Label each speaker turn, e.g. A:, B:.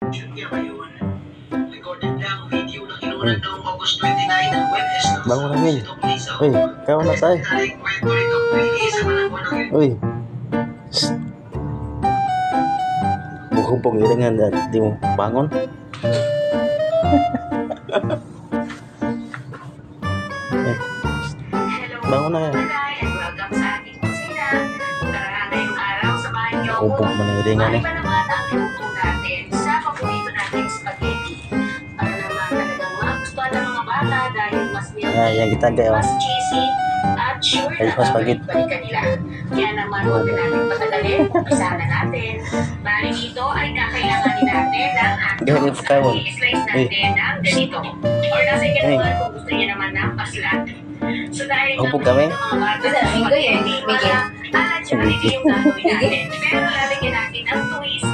A: Shoot niya ngayon. Recorded lang video na kinunan noong August 29 ng Webes ng
B: Bangun na, Mil.
A: Dok Lisa.
B: Uy, kau na tayo.
A: Tarik kwento ni Dok Lisa Malanggo ng
B: Uy. Mukhang pangiringan at di mo bangon. Bangun na yan.
C: And welcome sa ating kusina. Tara ngayong araw, samahan niyo ako.
B: Kumpong maniringan eh.
C: Maliban naman ang luto natin sa paborito nating spaghetti. Para naman talagang magustuhan ng mga bata dahil mas
B: Ah, yang kita kayo.
C: mas cheesy, at sure
B: Ay, mas spaghetti.
C: balikan nila. Kaya naman huwag na natin patagalin, umpisa na natin. Bali dito ay kakailanganin natin ng
B: Ganyan
C: ating
B: pa yun.
C: i-slice natin ng ganito. Or nasa inyo naman kung gusto niya naman ng paslat. So dahil
B: Upo kami.
C: mga bata sa
D: Minggo yan,
C: hindi
D: Minggo.
C: alat siya rin yung gagawin natin. Pero lalagyan natin ng twist